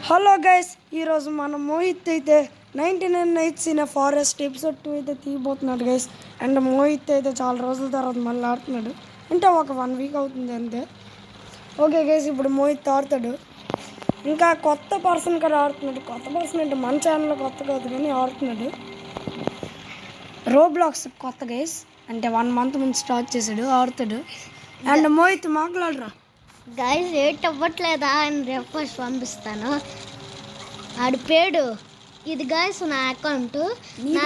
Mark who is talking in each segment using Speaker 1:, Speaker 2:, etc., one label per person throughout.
Speaker 1: Hello guys, ఈరోజు మన మోహిత్ అయితే 99 నైట్స్ ఇన్ ఫారెస్ట్ ఎపిసోడ్ 2 అయితే తీయబోతున్నాడు గైస్. అండ్ మోహిత్ అయితే చాలా రోజుల తర్వాత మళ్ళీ ఆడుతున్నాడు, అంటే ఒక 1 వీక్ అవుతుంది అంతే. ఓకే గైస్, ఇప్పుడు మోహిత్ ఆడుతాడు. ఇంకా కొత్త పర్సన్ కూడా ఆడుతున్నాడు. కొత్త పర్సన్ అంటే మన ఛానల్లో కొత్త కాదు కానీ ఆడుతున్నాడు. రోబ్లాక్స్ కొత్త గైస్, అంటే 1 మంత్ ముందు స్టార్ట్ చేశాడు, ఆడుతాడు. అండ్ మోహిత్ మాట్లాడరా
Speaker 2: గైస్, రేట్ అవ్వట్లేదా అని రిక్వెస్ట్ పంపిస్తాను. ఆడి పేడు ఇది గైస్, నా అకౌంట్. నా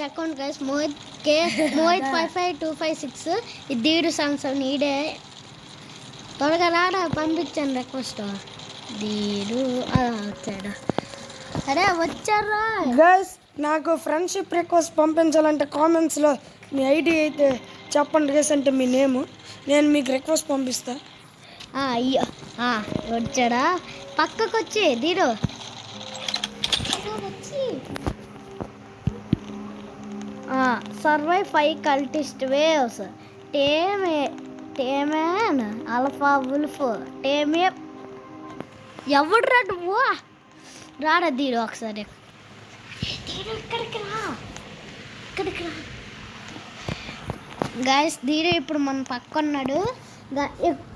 Speaker 2: అకౌంట్ గైస్ మోహిత్ 555256. ఇది దీడు సంవత్సరం ఈడే. త్వరగా రాడా, పంపించాను రిక్వెస్ట్. దీడు వచ్చాడు. అరే వచ్చారా
Speaker 1: గైస్, నాకు ఫ్రెండ్షిప్ రిక్వెస్ట్ పంపించాలంటే కామెంట్స్లో మీ ఐడి అయితే చెప్పండి గైస్, అంటే మీ నేము, నేను మీకు రిక్వెస్ట్ పంపిస్తా.
Speaker 2: అయ్యో వచ్చాడా, పక్కకు వచ్చి దీడు సర్వై 5 కల్టిస్ట్ వేవ్స్ టేమేన్ అల్ఫా వుల్ఫ్ టేమే. ఎవడు రా నువ్వు, రాడా దీడు ఒకసారి. ఇక్కడికి రా గాయస్. దీడు ఇప్పుడు మన పక్కన్నాడు.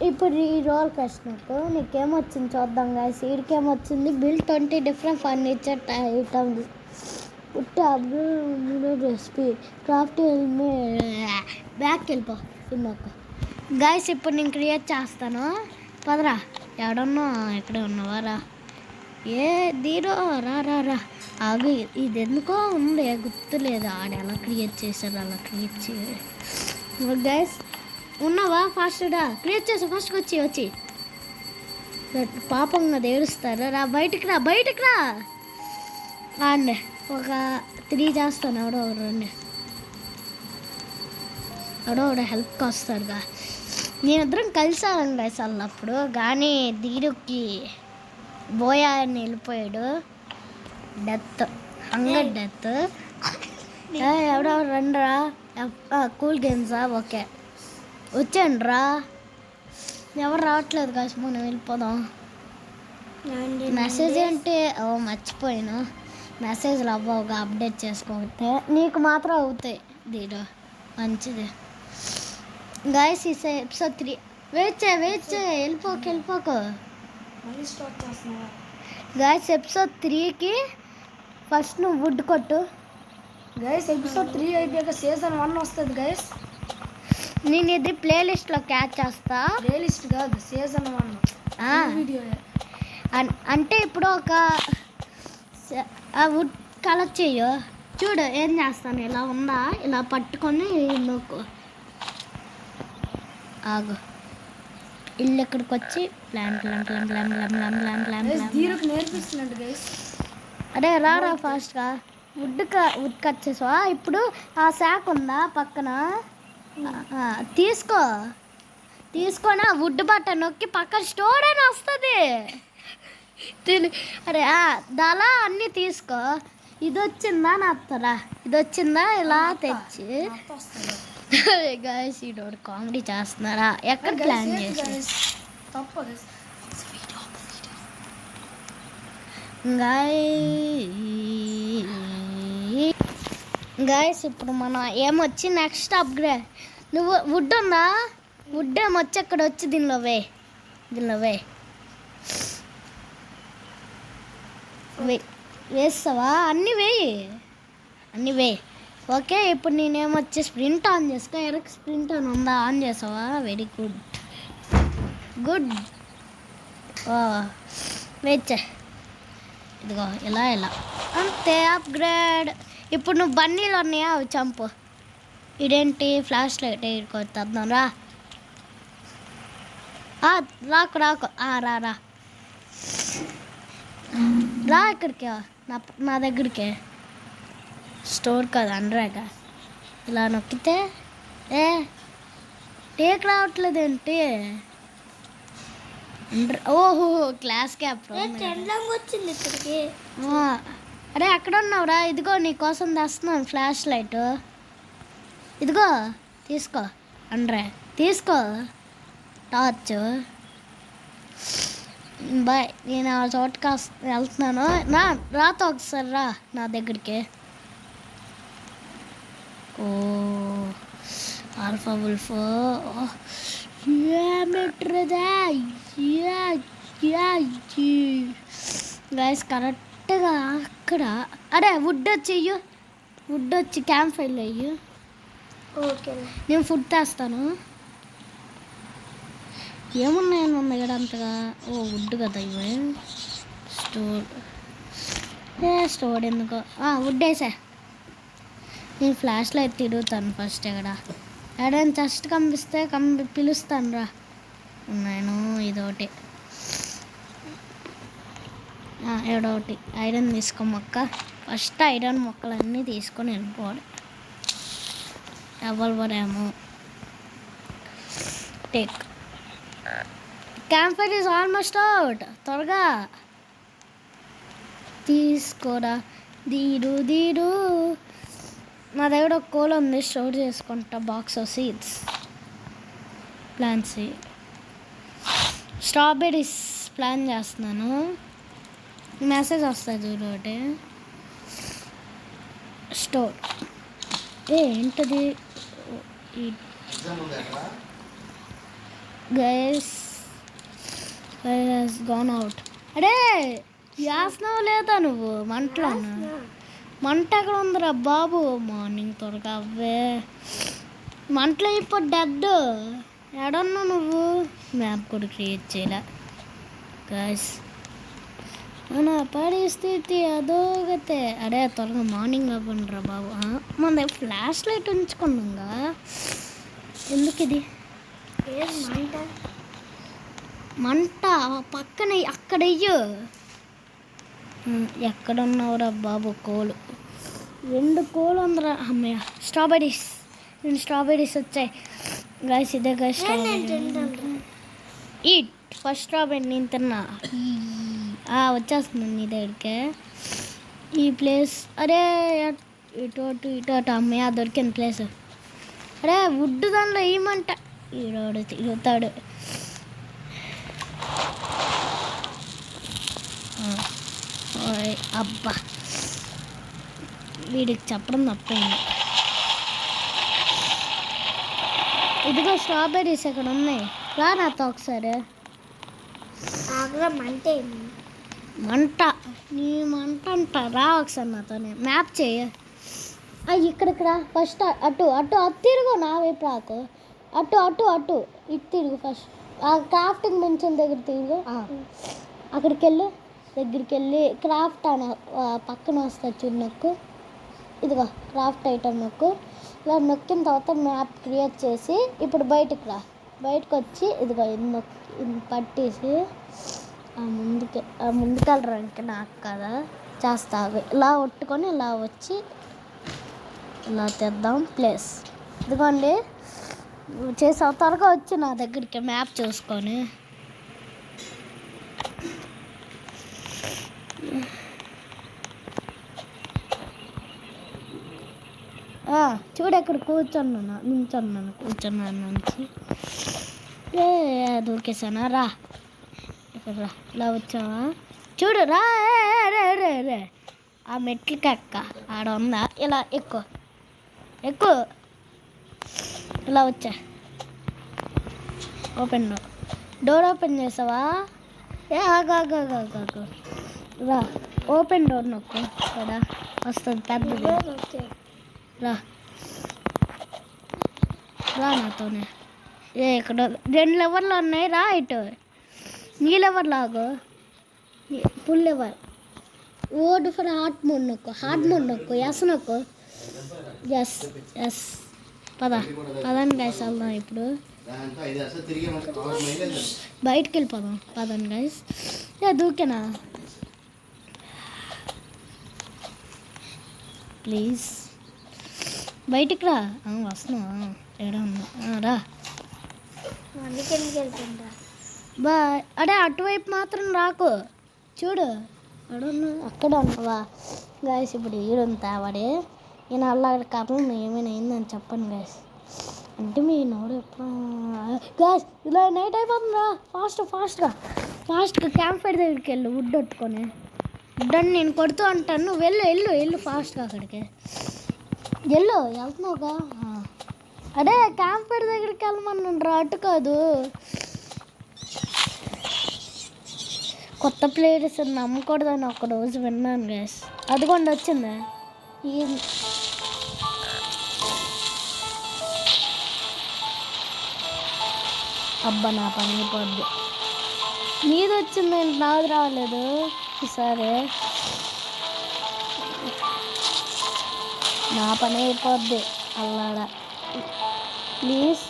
Speaker 2: ఇప్పుడు ఈ రోల్ కసినట్టు నీకేమొచ్చింది చూద్దాం గాయస్. వీడికేమొచ్చింది, build 20 different furniture items, recipe craft back వెళ్ళిపో ఇందాక. గాయస్ ఇప్పుడు నేను క్రియేట్ చేస్తాను, పదరా. ఎవడన్నా ఎక్కడే ఉన్నవారా? ఏ దీరో రా రా రా ఆగు, ఇది ఎందుకో ఉంది గుర్తులేదు. ఆడ ఎలా క్రియేట్ చేశారు, అలా క్రియేట్ చేయాలి. గైస్ ఉన్నావా? ఫాస్ట్గా క్రియేట్ చేసి ఫాస్ట్గా వచ్చి పాపంగా ఏడుస్తారా? రా బయటికి రా అండి. ఒక 3 చేస్తాను. ఎవడో హెల్ప్కి వస్తాడుగా. నేనిద్దరం కలిసాను గైస్ అప్పుడు, కానీ దీనికి బోయా అని వెళ్ళిపోయాడు. Hunger death. ఎవడో రండిరా, కూల్ గేమ్సా? ఓకే వచ్చాను రా. ఎవరు రావట్లేదు కాసి, మనం వెళ్ళిపోదాం. మెసేజ్ అంటే మర్చిపోయాను, మెసేజ్లు అవ్వవుగా అప్డేట్ చేసుకోకపోతే. నీకు మాత్రం అవుతాయి దీని, మంచిది. గాయస్ ఈ ఎపిసోడ్ 3 వెయిట్ చేయి వెళ్ళిపోకు. గాయస్ ఎపిసోడ్ 3కి ఫస్ట్ నువ్వు వుడ్ కొట్టు.
Speaker 1: గైస్ ఎపిసోడ్ 3 అయిపోయాక సీజన్ 1 వస్తుంది గైస్.
Speaker 2: నేను ఇది ప్లేలిస్ట్లో క్యాచ్ చేస్తా.
Speaker 1: ప్లేలిస్ట్ కాదు, సీజన్ 1 వీడియో.
Speaker 2: అంటే ఇప్పుడు ఒక వుడ్ కలెక్ట్ చెయ్యు. చూడు ఏం చేస్తాను, ఇలా ఉందా, ఇలా పట్టుకొని నొక్కు. ఆగు, ఇల్లు ఎక్కడికి వచ్చి ప్లాంట్
Speaker 1: నేర్పిస్తున్నాడు గైస్.
Speaker 2: అరే రారా ఫాస్ట్గా. వుడ్ కట్ చేసావా? ఇప్పుడు ఆ శాఖ ఉందా పక్కన, తీసుకొని ఆ వుడ్ బట్ట నొక్కి పక్కన స్టోర్ అని వస్తుంది. అరే దాలా అన్నీ తీసుకో. ఇది వచ్చిందా నత్తరా, ఇది వచ్చిందా ఇలా తెచ్చి. గాయస్ ఈడోడు కామెడీ చేస్తున్నారా? ఎక్కడ ప్లాన్ చేసి గాయస్ ఇప్పుడు మన ఏమొచ్చి నెక్స్ట్ అప్గ్రేడ్. నువ్వు వుడ్ ఉందా? వుడ్ ఏమొచ్చి అక్కడ వచ్చి దీనిలో వేస్తావా? అన్నీ వేయి. ఓకే ఇప్పుడు నేనేమొచ్చి స్ప్రింట్ ఆన్ చేసుకో. ఎరకు స్ప్రింట్ ఆన్ ఉందా? ఆన్ చేసావా? Very good. వెయిట్ చేయి. ఇదిగో ఇలా అంతే అప్గ్రేడ్. ఇప్పుడు నువ్వు బన్నీలు ఉన్నాయా, అవి చంపు. ఇదేంటి ఫ్లాష్ లైట్ కొడుతున్నాం రా. రాకు రా ఇక్కడికి, నా దగ్గరికి. స్టోర్ కాదు, అండ్రాగా. ఇలా నొక్కితే టేక్ రావట్లేదు ఏంటి? ఓహో క్లాస్ క్యాప్ వచ్చింది ఇక్కడికి. అరే అక్కడ ఉన్నావురా, ఇదిగో నీకోసం తెస్తున్నాను ఫ్లాష్ లైట్. ఇదిగో తీసుకో అండ్రా, తీసుకో టార్చ్. బాయ్, నేను ఆ చోటుకి వెళ్తున్నాను. రాతో ఒకసారి రా నా దగ్గరికి. ఓ ఆల్ఫా వుల్ఫ్ గైస్ కరెక్ట్గా అక్కడ. అరే వుడ్ వచ్చి వుడ్ వచ్చి క్యాంప్ ఫైర్ అయ్యి.
Speaker 1: ఓకే.
Speaker 2: నేను ఫుడ్ తెస్తాను. ఏమున్నాయని ఉంది ఇక్కడ అంతగా. ఓ వుడ్ కదా ఇవి. స్టోర్ ఎందుకో వుడ్ వేసా. నేను ఫ్లాష్లో అయితే తిరుగుతాను ఫస్ట్. ఎక్కడైనా జస్ట్ కనిపిస్తే పిలుస్తాను రా. నేను ఇదొకటి ఏడొకటి ఐరన్ తీసుకో మొక్క. ఫస్ట్ ఐరన్ మొక్కలన్నీ తీసుకొని వెళ్ళిపోవాలి. ఎవరు take camp fire is almost out. త్వరగా తీసుకోరా. దీడు నా దగ్గర ఒక కోల్ ఉంది, స్టోర్ చేసుకుంటా. Box of seeds plants. Strawberries plan చేస్తున్నాను. మెసేజ్ వస్తుంది చూడు ఒకటి. స్టోర్ ఏంటది గైస్ గాన్ అవుట్. అడే చేస్తున్నావు లేదా నువ్వు? మంటలో మంట ఎక్కడ ఉందిరా బాబు? మార్నింగ్ త్వరగా అవ్వే. మంటలో ఇప్పుడు డెడ్. ఎడన్నా నువ్వు? మ్యాప్ కూడా క్రియేట్ చేయలే గైస్. మన పరిస్థితి అదోగతే. అరే త్వరగా మార్నింగ్ అవ్వండి రా బాబు. మన దగ్గర ఫ్లాష్ లైట్ ఉంచుకున్నాగా. ఎందుకు ఇది మంట పక్కన అక్కడ అయ్యో. ఎక్కడున్నావురా బాబు? కోలు 2 కోలు ఉందిరా. అమ్మయ్య స్ట్రాబెర్రీస్. నేను స్ట్రాబెర్రీస్ వచ్చాయి గైస్. ఇదే గైస్ ఈట్. ఫస్ట్ స్ట్రాబెర్రీ నేను తిన్నా. వచ్చేస్తుంది నీ దగ్గరికి ఈ ప్లేస్. అరే ఇటు అమ్మయ్య దొరికింది ప్లేస్. అరే వుడ్ దానిలో ఏమంట ఈరోడు తిరుగుతాడు. అబ్బా వీడికి చెప్పడం తప్పైంది. ఇదిగో స్ట్రాబెర్రీస్ ఎక్కడ ఉన్నాయి. రా నాతో ఒకసారి. మంట నీ మంట అంట. రా ఒకసారి నాతోనే. మ్యాప్ చేయ. ఇక్కడ ఫస్ట్ అటు తిరుగు. నా వైపు రాకు. అటు ఇటు తిరుగు. ఫస్ట్ క్రాఫ్టింగ్ బెంచ్ దగ్గర తిరుగు. అక్కడికి వెళ్ళి దగ్గరికి వెళ్ళి క్రాఫ్ట్ అని పక్కన వస్తుంది చూడు నొక్కు. ఇదిగో క్రాఫ్ట్ ఐటమ్ నొక్కు. ఇలా నొక్కిన తర్వాత మ్యాప్ క్రియేట్ చేసి ఇప్పుడు బయటకు రా. బయటకు వచ్చి ఇదిగో ఇది పట్టేసి ముందుకెళ్ళరా. ఇంకా నాకు కదా చేస్తావు. ఇలా ఒట్టుకొని ఇలా వచ్చి ఇలా తెద్దాం ప్లేస్. ఇదిగోండి చేసావు. త్వరగా వచ్చి నా దగ్గరికి మ్యాప్ చూసుకొని. చూడు ఎక్కడ కూర్చున్నాను నుంచి దూకేసానా. రా ఇక్కడ రా. ఇలా వచ్చావా చూడు. రా రే ఆ మెట్లకి ఎక్క. ఆడ ఉందా? ఇలా ఎక్కువ ఇలా వచ్చా. డోర్ ఓపెన్ చేసావా? ఆగు. రా ఓపెన్ డోర్ నొక్కు. ఇక్కడ వస్తుంది పెద్దది. రా నాతోనే. ఇక్కడ 2 లెవర్లు ఉన్నాయి. రా ఇటు. నీ లెవర్ లాగు. Full lever. ఓడ్ for heart mode నొక్కు. ఎస్ నొక్కు. ఎస్ పదండి గైస్ వెళ్దాం. ఇప్పుడు బయటికి వెళ్ళిపోదాం. పదండి గైస్. దూకేనా ప్లీజ్? బయటికి రా. వస్తున్నా. ఎక్కడ ఉన్నా? రా. బాయ్. అడే అటువైపు మాత్రం రాకు. చూడు అక్కడ ఉన్నావా గాయస్? ఇప్పుడు ఈడుంతా వాడే. నేను అలా కారణం ఏమైనా అయిందని చెప్పండి గాయస్. అంటే మీ నోడు ఎప్పుడు గాయస్ ఇలా నైట్ అయిపోతుందా? ఫాస్ట్గా ఫాస్ట్గా క్యాంప్ ఫైర్ దగ్గరికి వెళ్ళు వుడ్ పట్టుకొని. వుడ్ అని నేను కొడుతూ అంటాను, నువ్వు వెళ్ళు వెళ్ళు వెళ్ళు ఫాస్ట్గా అక్కడికి వెళ్తున్నావుగా. అదే క్యాంప్ ఫైర్ దగ్గరికి వెళ్ళమన్నాను రా, అటు కాదు. కొత్త ప్లేయర్స్ నమ్మకూడదని ఒక రోజు విన్నాను గైస్. అదిగోండి వచ్చిందా ఈ అబ్బా నా పని అయిపోద్ది. నీది వచ్చిందండి, నాది రాలేదు ఈసారి. నా పని అయిపోద్ది Allada. Please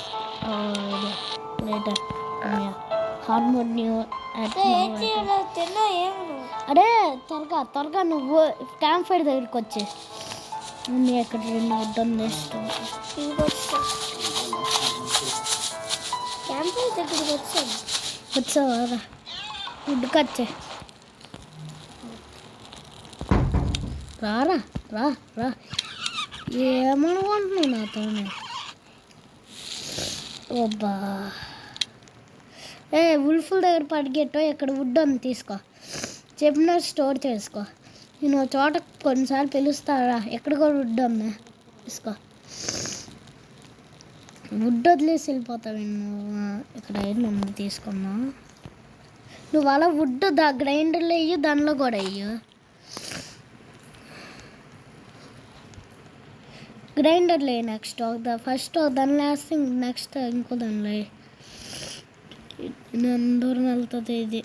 Speaker 2: later hormone new. అరే త్వరగా త్వరగా నువ్వు క్యాంప్ ఫైర్ దగ్గరికి వచ్చి. ఎక్కడ రెండు వద్దని క్యాంప్ ఫైర్ దగ్గరికి వచ్చావా? ఫుడ్కి వచ్చే రారా రా రా. ఏమనుకుంటున్నావు నాతోనే? అబ్బా ఉల్ఫుల్ దగ్గర పరిగెట్టో, ఇక్కడ వుడ్ అని తీసుకో, చెప్పిన స్టోర్ చేసుకో. నేను ఒక చోట కొన్నిసార్లు పిలుస్తారా, ఎక్కడ కూడా వుడ్ అమ్మా తీసుకో. వుడ్ వదిలేసి వెళ్ళిపోతావు నువ్వు. ఇక్కడ ఐరన్ తీసుకున్నా. నువ్వు అలా వుడ్ గ్రైండర్లో వెయ్యి, దానిలో కూడా వెయ్యి. గ్రైండర్లో నెక్స్ట్ ఫస్ట్ దానిలో వేస్తే నెక్స్ట్ ఇంకో దానిలో దూరం వెళ్తుంది ఇది.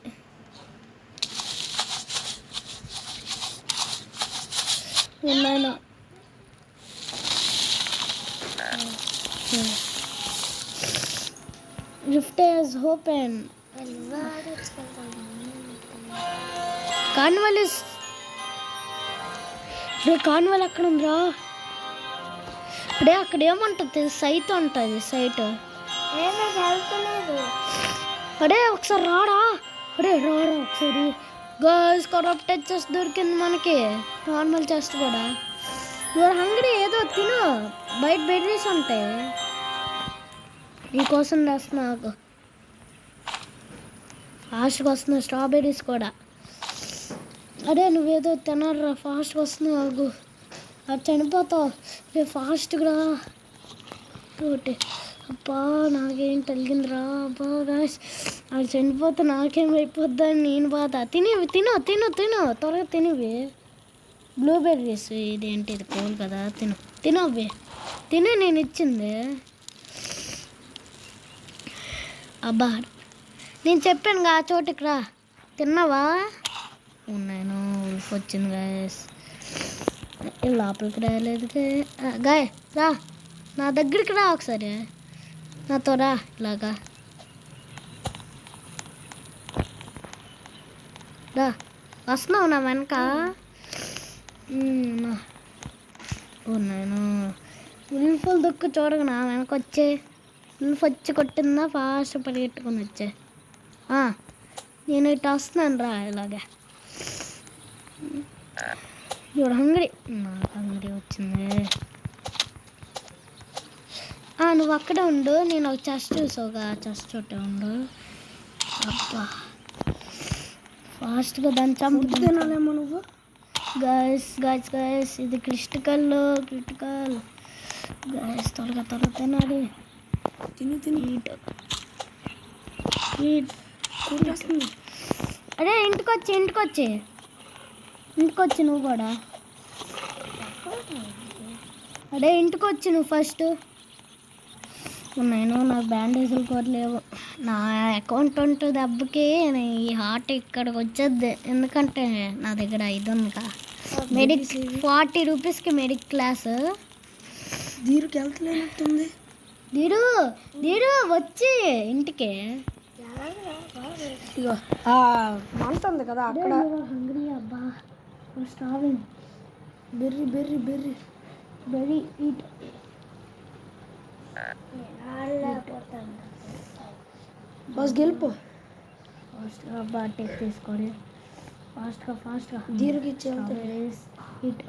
Speaker 2: ఉన్నాను rift has open. Carnival Carnival అక్కడ ఉందిరా. అక్కడ ఏమంటుంది, సైట్ ఉంటుంది. సైట్ ఒకసారి రారా. రారా ఒకసారి. గర్ల్స్ కరప్ట్ చెస్ట్ దొరికింది మనకి, నార్మల్ చెస్ట్ కూడా. యువర్ హంగ్రీ, ఏదో తిను, బయట బెర్రీస్ ఉంటాయి నీకోసం తెస్తున్నా. నాకు ఫాస్ట్గా వస్తున్నావు, స్ట్రాబెర్రీస్ కూడా. అరే నువ్వేదో తినరా, ఫాస్ట్గా వస్తున్నావు. ఆగు, అది చనిపోతావు. ఫాస్ట్గా ఒకటి. అబ్బా నాకేం తగిలిందిరా. అబ్బా గాయస్, అది చనిపోతే నాకేమైపోద్దని నేను బాధ. తినేవి తిను తిను తిను, త్వరగా తినేవి. బ్లూబెర్రీస్, ఇదేంటి ఇది కోల్ కదా. తిను అవి తినే, నేను ఇచ్చింది. అబ్బా నేను చెప్పాను ఆ చోటుకి రా. తిన్నావా? ఉన్నాను. ఉల్ఫ్ వచ్చింది గాయస్. లోపలికి రాలేదు గాయ. రా నా దగ్గరికి రా ఒకసారి, నాతో రా. ఇలాగా రా. వస్తున్నావు నా వెనక? ఉన్నాను. ఉల్ఫుల్ దుక్కు చూడగా నా వెనక వచ్చే. ఉల్ఫ్ వచ్చి కొట్టిందా, ఫాస్ట్ పరిగెట్టుకొని వచ్చే. నేను ఇటు వస్తున్నాను రా. ఇలాగా ఇప్పుడు హంగ్రీ, నాకు హంగ్రీ వచ్చింది. నువ్వు అక్కడే ఉండు, నేను ఒక చెస్ట్ చూసావుగా, చెస్ట్ చోటే ఉండు. అబ్బా ఫాస్ట్గా దాన్ని చంపు తినాలేమో నువ్వు. గాయస్ గాయస్ గాయస్, ఇది క్రిటికల్ గాయస్. త్వరగా త్వరగా తినాలి. అరే ఇంటికి వచ్చి నువ్వు కూడా. అరే ఇంటికి వచ్చి నువ్వు ఫస్ట్. నేను నాకు బ్యాండేజీలు కూడా లేవు. నా అకౌంట్ ఉంటుంది దెబ్బకి ఈ హార్ట్ ఇక్కడికి వచ్చేద్ది. ఎందుకంటే నా దగ్గర 5 ఉందిగా. మెడిక్ 40 రూపీస్కి మెడిక్ క్లాస్.
Speaker 1: దీనికి వెళ్తలేనట్టుంది.
Speaker 2: దీడు వచ్చి ఇంటికి.
Speaker 1: ఇగో మంట ఉంది కదా అక్కడ.
Speaker 2: హంగ్రీ. అబ్బా స్టావింగ్. Berry eat.
Speaker 1: బస్ గెలుపు.
Speaker 2: ఫాస్ట్గా బాటేక్ తీసుకోండి. ఫాస్ట్గా
Speaker 1: దీనికి ఇచ్చే
Speaker 2: ఈట్.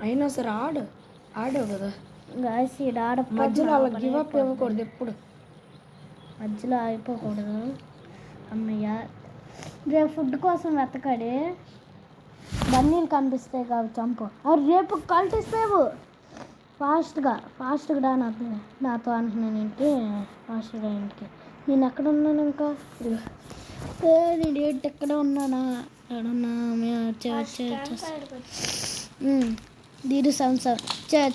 Speaker 1: అయినా సరే ఆడావు కదా
Speaker 2: గాయస్. ఈ ఆడ
Speaker 1: మధ్యలో అలా గివ్ అప్ ఇవ్వకూడదు ఎప్పుడు.
Speaker 2: మధ్యలో అయిపోకూడదు. అమ్మయ్య, రేపు ఫుడ్ కోసం వెతకాడే. బన్నీలు కనిపిస్తాయి కాదు చంపు. రేపు కలిసిపోయావు. ఫాస్ట్గా రా నాతో అంటున్నాను ఏంటి? ఫాస్ట్గా ఇంటికి. నేను ఎక్కడ ఉన్నాను ఇంకా? నేను ఏంటి ఎక్కడ ఉన్నానా? ఎక్కడున్నా? దీని సంవత్సరం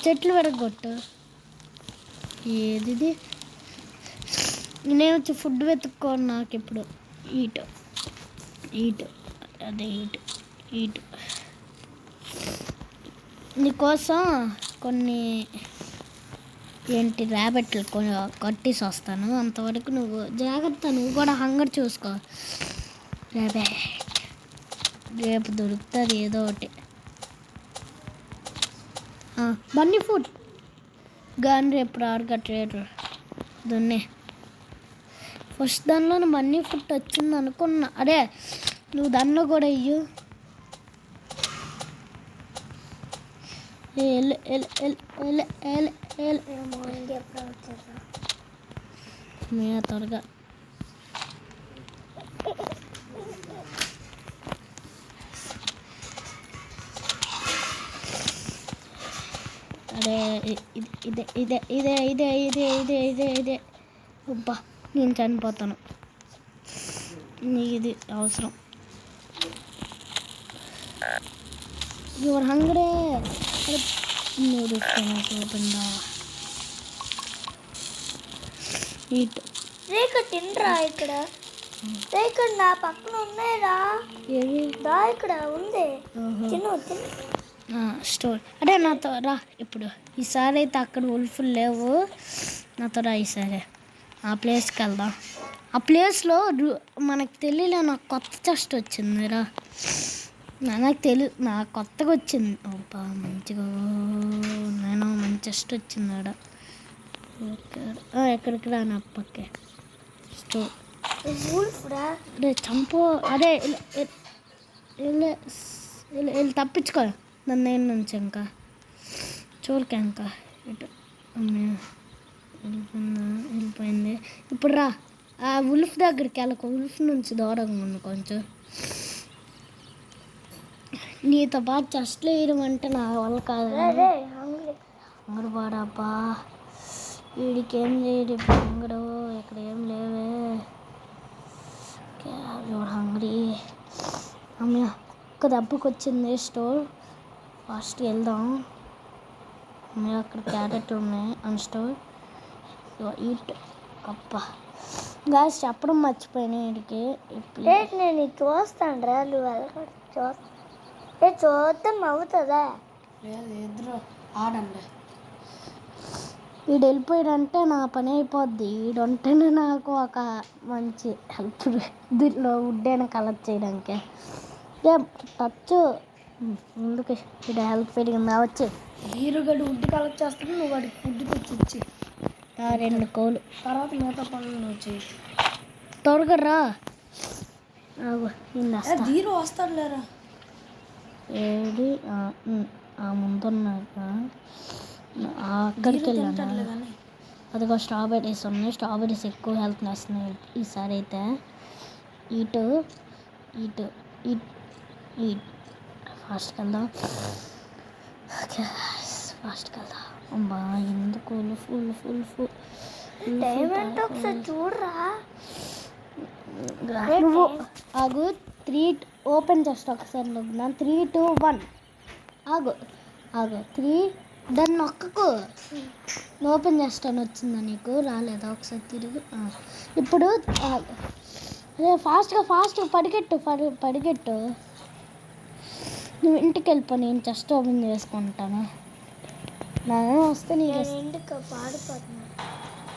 Speaker 2: చెట్లు విరగొట్టు. ఏది నేను వచ్చి ఫుడ్ వెతుక్కోను. నాకు ఇప్పుడు ఈటు అదే ఈటు నీకోసం కొన్ని ఏంటి ర్యాబెట్లు కట్టేసి వస్తాను. అంతవరకు నువ్వు జాగ్రత్త. నువ్వు కూడా హంగర్ చూసుకో. రేపు దొరుకుతుంది ఏదో ఒకటి. బన్నీ ఫుడ్ కానీ రేపు రారుగా ట్రేడర్ దున్నే. ఫస్ట్ దానిలో బన్నీ ఫుడ్ వచ్చింది అనుకున్నా. అరే నువ్వు దానిలో కూడా ఇయ్యు. త్వరగా అరే ఇదే అబ్బా నేను చనిపోతాను. ఇది అవసరం. Your hungry.
Speaker 3: రేఖ తినరా ఇక్కడ. రేఖ నా పక్కన ఉన్నాయిరా. దా ఇక్కడ ఉంది. తిను
Speaker 2: స్టోర్. అదే నాతో రా ఇప్పుడు. ఈసారి అయితే అక్కడ ఉల్ఫులు లేవు. నాతో రా ఈసారి. ఆ ప్లేస్కి వెళ్దాం. ఆ ప్లేస్లో మనకు తెలియలే. నాకు కొత్త చెస్ట్ వచ్చిందిరా. నాకు కొత్తగా వచ్చింది. అబ్బా మంచిగా నేను మంచి చెస్ట్ వచ్చింది ఆడ. ఎక్కడికి రా నా పక్కే స్టోర్. అదే చంపో. అదే వెళ్ళి తప్పించుకో నన్ను నేను నుంచి. ఇంకా చూడకే ఇంకా ఇటు వెళ్ళిపోయింది. ఇప్పుడు రా ఆ ఉల్ఫ్ దగ్గరికి వెళ్ళకు. ఉల్ఫ్ నుంచి దూరంగా ఉంది కొంచెం. నీతో పాటు చెస్ట్లు వేయడం అంటే నా వల్ల కాదు. అంగడు పాడబ్బా. వీడికి ఏం చేయడు ఇప్పుడు అంగడు. ఇక్కడ ఏం లేవే. హంగరీ అమ్మ ఒక్క దెబ్బకి వచ్చింది స్టోర్. ఫాస్ట్గా వెళ్దాం. అక్కడ క్యారెట్లు ఉన్నాయి అని స్టోర్. ఈట్ అప్ప గాయస్ చెప్పడం మర్చిపోయినా వీడికి.
Speaker 3: నేను చూస్తాను రా. నువ్వు చూద్దాం అవుతుందా?
Speaker 1: ఇద్దరు ఆడండి.
Speaker 2: వీడు వెళ్ళిపోయాడంటే నా పని అయిపోద్ది. వీడు ఉంటేనే నాకు ఒక మంచి హెల్ప్. దీంట్లో వుడ్డైనా కలెక్ట్ చేయడానికి టచ్ ముందుకు. వీడు హెల్ప్ పెరిగిందా? వచ్చి
Speaker 1: హీరోగడు వుడ్ కలెక్ట్ చేస్తాను. నువ్వు వాడికి ఫుడ్ తెచ్చి
Speaker 2: 2 కోళ్ళు.
Speaker 1: తర్వాత మిగతా పనులు వచ్చాయి.
Speaker 2: త్వరగా రా.
Speaker 1: హీరో వస్తాడు లేరా.
Speaker 2: ఏది ముందున్నాక అక్కడికి వెళ్ళాను. అదిగో స్ట్రాబెర్రీస్ ఉన్నాయి. స్ట్రాబెర్రీస్ ఎక్కువ హెల్త్ వస్తున్నాయి ఈసారి అయితే. ఈట్ ఫాస్ట్కి వెళ్దాం. ఫాస్ట్కి వెళ్దాం. అమ్మా ఎందుకు ఫుల్
Speaker 3: డైమండ్ ఒకసారి చూడరా.
Speaker 2: నువ్వు ఆగు. 3 ఓపెన్ చేస్తా ఒకసారి. 3, 2, 1 ఆగు 3 దాన్ని నొక్కకు. ఓపెన్ చేస్తాను. వచ్చిందా నీకు? రాలేదా? ఒకసారి తిరుగు. ఇప్పుడు అదే ఫాస్ట్గా పరిగెట్టు. నువ్వు ఇంటికి వెళ్ళిపో. నేను చెస్ట్ ఓపెన్ చేసుకుంటాను. నా వస్తే నీకు
Speaker 3: ఇంటికి పాడిపోతున్నా.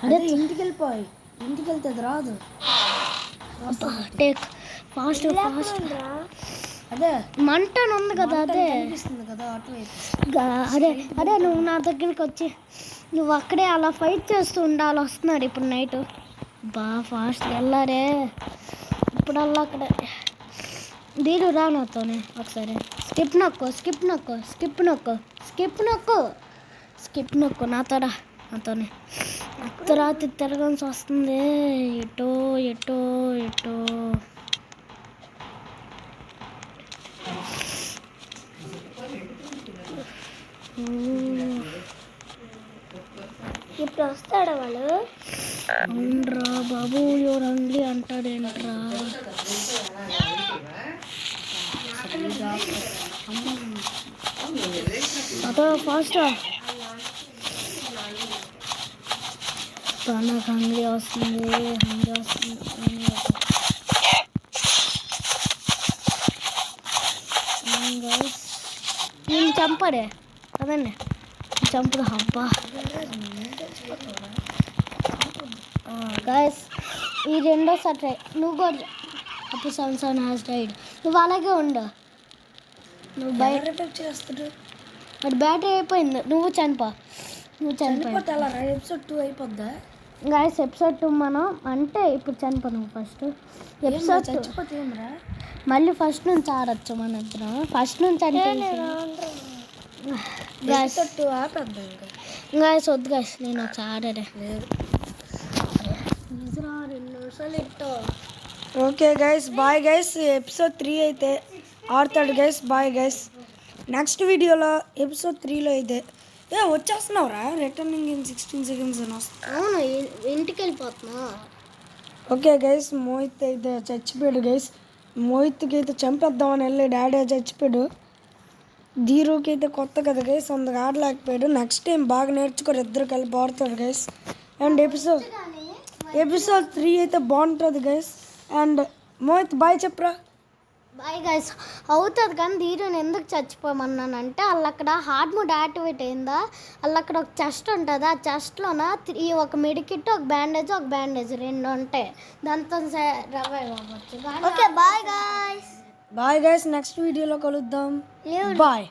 Speaker 1: అదే ఇంటికి వెళ్ళిపోయి. ఇంటికి వెళ్తే అది రాదు.
Speaker 2: Take fast.
Speaker 1: అదే
Speaker 2: మంటను ఉంది కదా. అదే
Speaker 1: కదా అటువైపు.
Speaker 2: అదే నువ్వు నా దగ్గరికి వచ్చి నువ్వు అక్కడే అలా ఫైట్ చేస్తూ ఉండాలి. వస్తున్నాడు ఇప్పుడు నైట్. ఫాస్ట్ వెళ్ళారే. ఇప్పుడల్లా అక్కడే దీడు రా నాతోనే ఒకసారి. స్కిప్ నొక్కు నాతో రా. అతనే అర్ధరాత్రి తిరగాల్సి వస్తుంది. ఎటో ఎటో ఎటో
Speaker 3: ఇప్పుడు వస్తాడా వాళ్ళు?
Speaker 2: అవునరా బాబు, ఎవరు అంగ్లీ అంటాడేంట్రా? అతో ఫాస్టా నాకు హంగ్రీ వస్తుంది. నేను చంపడే కదండి, చంపుదా అబ్బా. గైస్ ఈ రెండోసారి ట్రై. నువ్వు కూడా అప్పుడు 7 హ్యాస్ డైడ్. నువ్వు అలాగే ఉండు. నువ్వు బయట
Speaker 1: రిపేర్ చేస్తాడు.
Speaker 2: వాడు బ్యాటరీ అయిపోయింది. నువ్వు చనిపోయి
Speaker 1: ఎపిసోడ్ 2 అయిపోద్దా?
Speaker 2: గైస్ ఎపిసోడ్ 2 మనం అంటే ఇప్పుడు చనిపోను. ఫస్ట్ ఎపిసోడ్ 2
Speaker 1: చచ్చిపోతే ఏమరా?
Speaker 2: మళ్ళీ ఫస్ట్ నుంచి ఆడచ్చు మన ఇద్దరం. ఫస్ట్ నుంచి అంటే గైస్
Speaker 1: ఎపిసోడ్ 2 ఆపేద్దాం ఇంకా.
Speaker 2: గైస్ వద్దు గైస్, నేను వచ్చి ఆడరే.
Speaker 1: లేదు.
Speaker 2: 2 నిమిషాలు ఇట్టో.
Speaker 1: Okay guys, bye guys. Episode 3 అయితే ఆడతాడు గైస్. Bye guys. నెక్స్ట్ వీడియోలో ఎపిసోడ్ 3లో అయితే వచ్చేస్తున్నావురా, రిటర్నింగ్ ఇన్ 16 seconds అని వస్తా.
Speaker 2: అవును, ఇంటికి వెళ్ళిపోతున్నా.
Speaker 1: ఓకే గైస్, మోహిత్ అయితే చచ్చిపోయాడు గైస్. మోహిత్కి అయితే చంపేద్దామని వెళ్ళి డాడీ చచ్చిపోయాడు. ధీరుకి అయితే కొత్త కదా గైస్, అందుకు ఆడలేకపోయాడు. నెక్స్ట్ టైం బాగా నేర్చుకొని ఇద్దరు కలిపి ఆడతాడు గైస్. అండ్ ఎపిసోడ్ 3 అయితే బాగుంటుంది గైస్. అండ్ మోహిత్ బాయ్ చెప్పరా.
Speaker 2: Bye guys. అవుతుంది కానీ ధీరుని ఎందుకు చచ్చిపోమన్నానంటే వాళ్ళు అక్కడ హార్డ్ మోడ్ యాక్టివేట్ అయిందా, వాళ్ళు అక్కడ ఒక చెస్ట్ ఉంటుంది. ఆ చెస్ట్లోన ఒక మెడికిట్, ఒక బ్యాండేజ్ 2 ఉంటాయి. దాంతో రివైవ్ అవ్వచ్చు.
Speaker 3: Okay bye guys.
Speaker 1: Bye guys, next వీడియోలో కలుద్దాం. బాయ్.